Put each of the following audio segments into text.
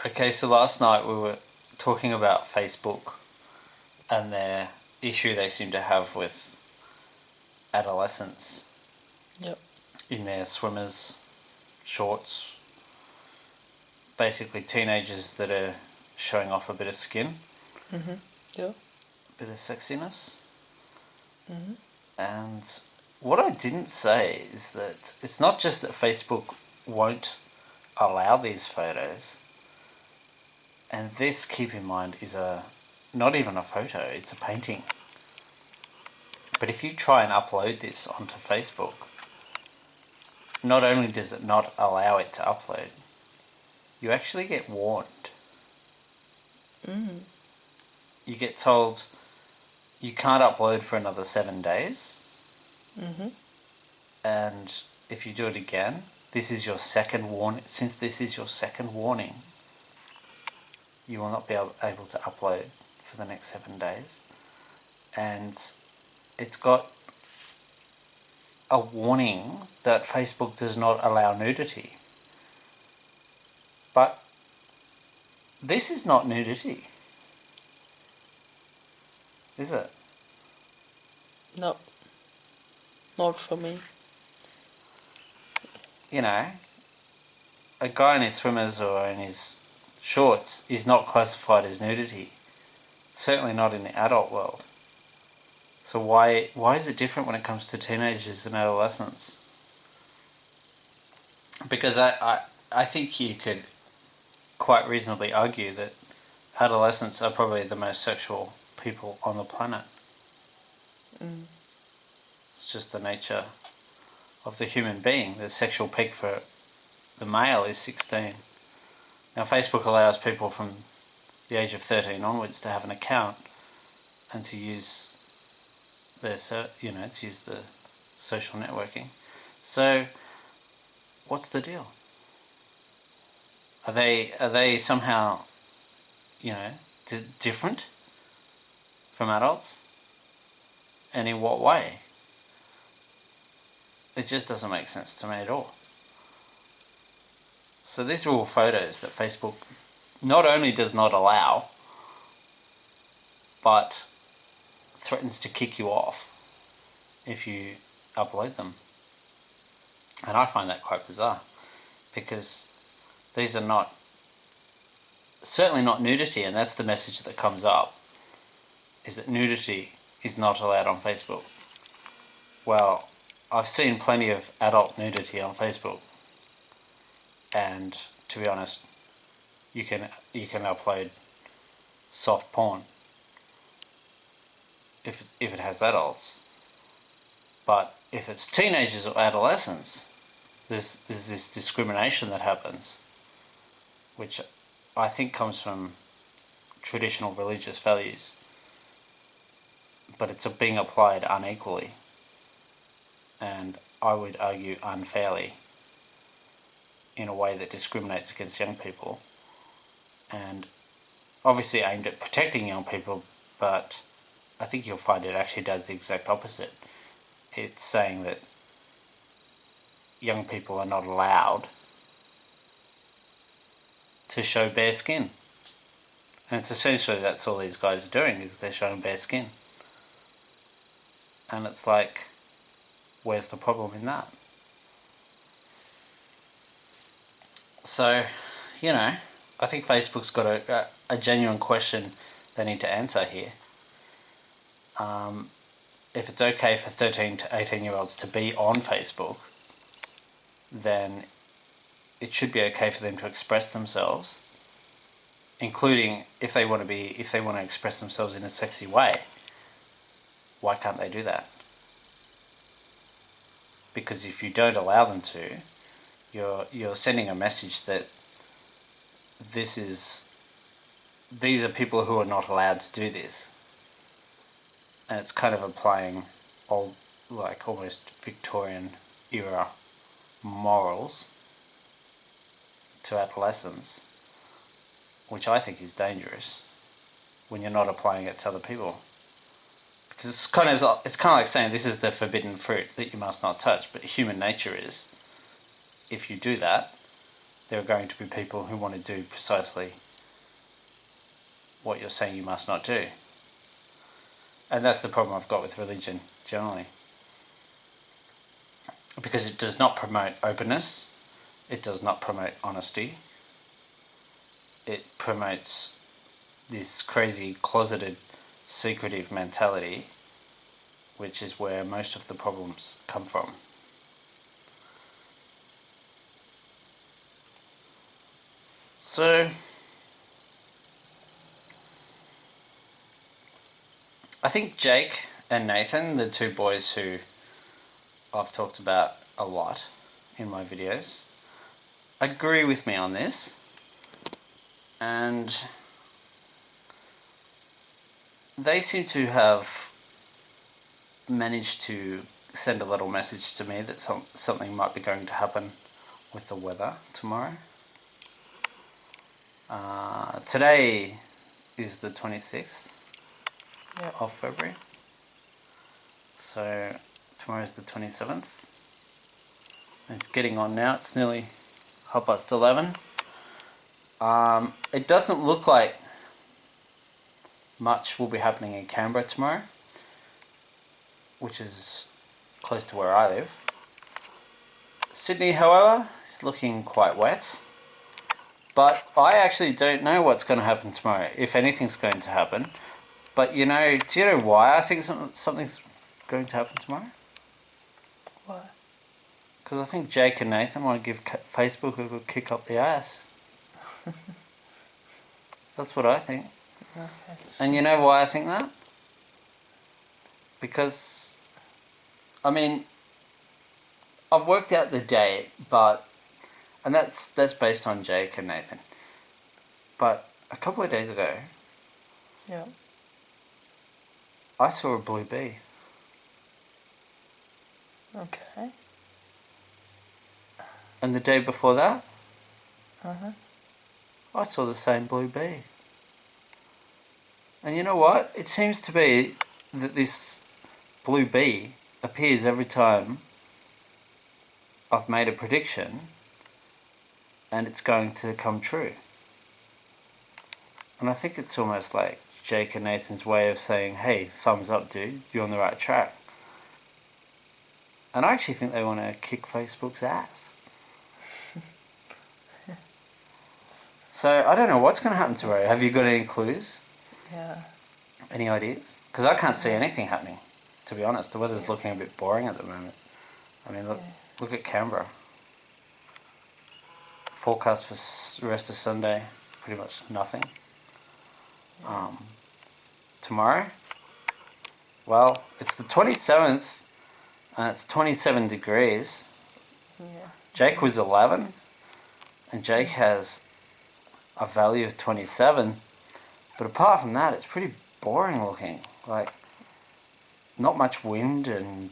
Okay, so last night we were talking about Facebook and their issue they seem to have with adolescents Yep. in their swimmers' shorts. Basically, teenagers that are showing off a bit of skin, Yep. a bit of sexiness. Mm-hmm. And what I didn't say is that it's not just that Facebook won't allow these photos. And this, keep in mind, is not even a photo, it's a painting. But if you try and upload this onto Facebook, not only does it not allow it to upload, you actually get warned. Mm. You get told you can't upload for another 7 days. Mm-hmm. And if you do it again, this is your second warning. Since this is your second warning, you will not be able to upload for the next 7 days. And it's got a warning that Facebook does not allow nudity. But this is not nudity, is it? No. Not for me. You know, a guy in his swimmers or in his shorts is not classified as nudity. Certainly not in the adult world. So why is it different when it comes to teenagers and adolescents? Because I think you could quite reasonably argue that adolescents are probably the most sexual people on the planet. Mm. It's just the nature of the human being. The sexual peak for the male is 16. Now Facebook allows people from the age of 13 onwards to have an account and to use to use the social networking. So what's the deal? Are they somehow, different from adults? And in what way? It just doesn't make sense to me at all. So these are all photos that Facebook not only does not allow, but threatens to kick you off if you upload them. And I find that quite bizarre, because these are certainly not nudity, and that's the message that comes up, is that nudity is not allowed on Facebook. Well, I've seen plenty of adult nudity on Facebook, and to be honest, you can upload soft porn if it has adults. But if it's teenagers or adolescents, there's this discrimination that happens, which I think comes from traditional religious values, but it's being applied unequally, and I would argue unfairly, in a way that discriminates against young people, and obviously aimed at protecting young people, but I think you'll find it actually does the exact opposite. It's saying that young people are not allowed to show bare skin. And it's essentially that's all these guys are doing, is they're showing bare skin. And it's like, where's the problem in that? So, I think Facebook's got a genuine question they need to answer here. If it's okay for 13 to 18-year-olds to be on Facebook, then it should be okay for them to express themselves, including if they want to express themselves in a sexy way. Why can't they do that? Because if you don't allow them to, you're sending a message that these are people who are not allowed to do this. And it's kind of applying old, like almost Victorian era morals to adolescents, which I think is dangerous when you're not applying it to other people. Because it's kind of like saying this is the forbidden fruit that you must not touch, but human nature is, if you do that, there are going to be people who want to do precisely what you're saying you must not do. And that's the problem I've got with religion, generally. Because it does not promote openness, it does not promote honesty, it promotes this crazy, closeted, secretive mentality, which is where most of the problems come from. So, I think Jake and Nathan, the two boys who I've talked about a lot in my videos, agree with me on this, and they seem to have managed to send a little message to me that something might be going to happen with the weather tomorrow. Today is the 26th of February, so tomorrow's the 27th. It's getting on now, it's nearly 11:30. It doesn't look like much will be happening in Canberra tomorrow, which is close to where I live. Sydney, however, is looking quite wet. But I actually don't know what's going to happen tomorrow, if anything's going to happen. But do you know why I think something's going to happen tomorrow? Why? Because I think Jake and Nathan want to give Facebook a good kick up the ass. That's what I think. Okay. And you know why I think that? Because, I mean, I've worked out the date, and that's based on Jake and Nathan. But a couple of days ago, Yeah. I saw a blue bee. Okay. And the day before that, Uh-huh. I saw the same blue bee. And you know what? It seems to be that this blue bee appears every time I've made a prediction and it's going to come true. And I think it's almost like Jake and Nathan's way of saying, hey, thumbs up, dude, you're on the right track. And I actually think they want to kick Facebook's ass. So I don't know what's going to happen tomorrow. Have you got any clues? Yeah. Any ideas? Because I can't see anything happening, to be honest. The weather's looking a bit boring at the moment. I mean, look at Canberra. Forecast for the rest of Sunday, pretty much nothing. Tomorrow, well, it's the 27th, and it's 27 degrees. Yeah. Jake was 11, and Jake has a value of 27. But apart from that, it's pretty boring looking. Like, not much wind and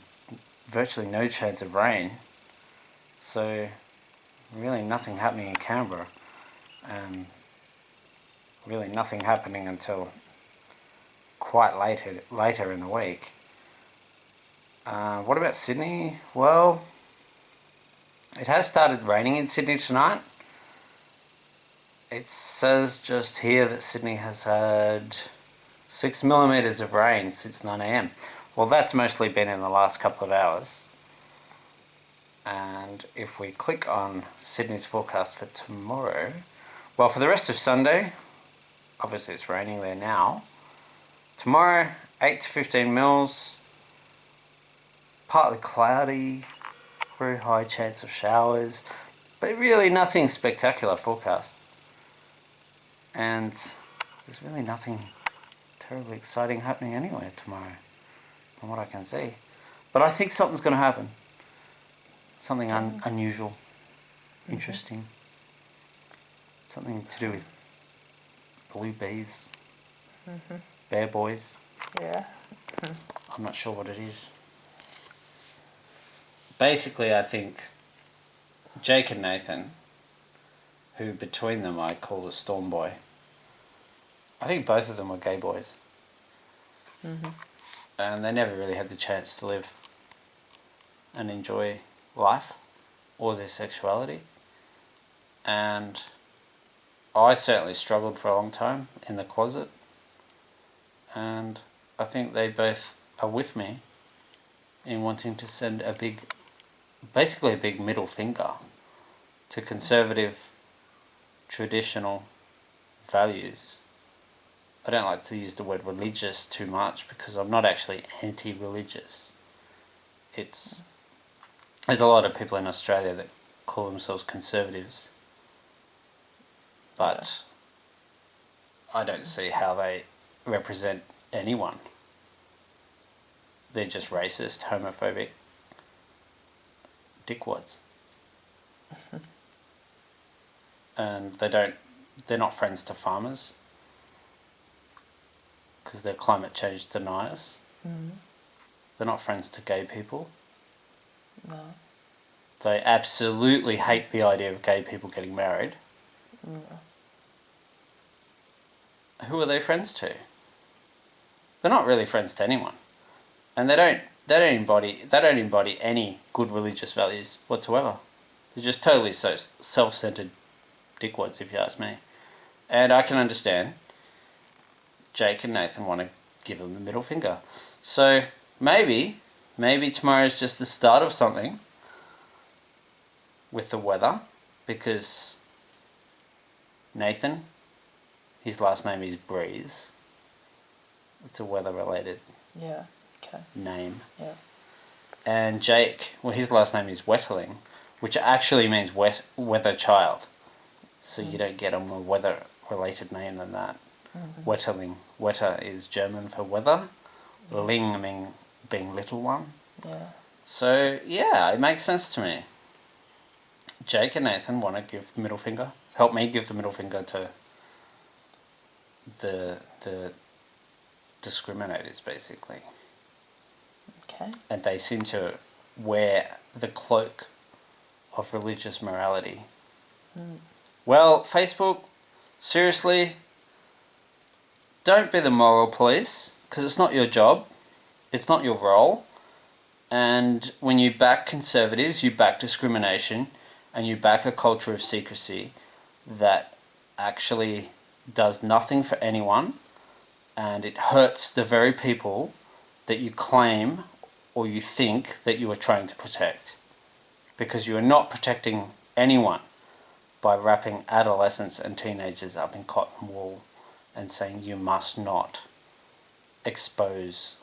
virtually no chance of rain. So, really nothing happening in Canberra. And really nothing happening until quite later in the week. What about Sydney? Well, it has started raining in Sydney tonight. It says just here that Sydney has had 6 millimetres of rain since 9 a.m. Well, that's mostly been in the last couple of hours. And if we click on Sydney's forecast for tomorrow, well, for the rest of Sunday, obviously it's raining there now. Tomorrow, 8 to 15 mils, partly cloudy, very high chance of showers, but really nothing spectacular forecast. And there's really nothing terribly exciting happening anywhere tomorrow, from what I can see. But I think something's going to happen. Something unusual, interesting. Something to do with blue bees, bear boys. Yeah. I'm not sure what it is. Basically, I think Jake and Nathan, who between them I call the Storm Boy, I think both of them were gay boys. And they never really had the chance to live and enjoy life or their sexuality. And I certainly struggled for a long time in the closet. And I think they both are with me in wanting to send basically a big middle finger to conservative, traditional values. I don't like to use the word religious too much because I'm not actually anti-religious. There's a lot of people in Australia that call themselves conservatives, but I don't see how they represent anyone. They're just racist, homophobic dickwads. And they're not friends to farmers because they're climate change deniers. They're not friends to gay people. No. They absolutely hate the idea of gay people getting married. Who are they friends to? They're not really friends to anyone. And they don't embody any good religious values whatsoever. They're just totally so self-centered dickwads, if you ask me. And I can understand Jake and Nathan want to give them the middle finger. So maybe tomorrow's just the start of something with the weather, because Nathan, his last name is Breeze. It's a weather-related name. Yeah. And Jake, well, his last name is Wetterling, which actually means weather child. So you don't get a more weather-related name than that. Wetterling. Wetter is German for weather. Ling being little one. Yeah. So, yeah, it makes sense to me. Jake and Nathan want to give the middle finger. Help me give the middle finger to the discriminators, basically. Okay. And they seem to wear the cloak of religious morality. Well, Facebook, seriously, don't be the moral police, because it's not your job. It's not your role. And when you back conservatives, you back discrimination, and you back a culture of secrecy that actually does nothing for anyone, and it hurts the very people that you claim or you think that you are trying to protect. Because you are not protecting anyone by wrapping adolescents and teenagers up in cotton wool and saying you must not expose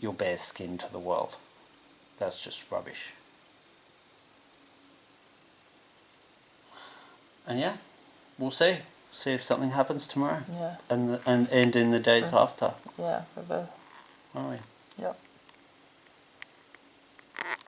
your bare skin to the world. That's just rubbish. And yeah, we'll see. See if something happens tomorrow. Yeah. And in the days after. Yeah, we will. All right.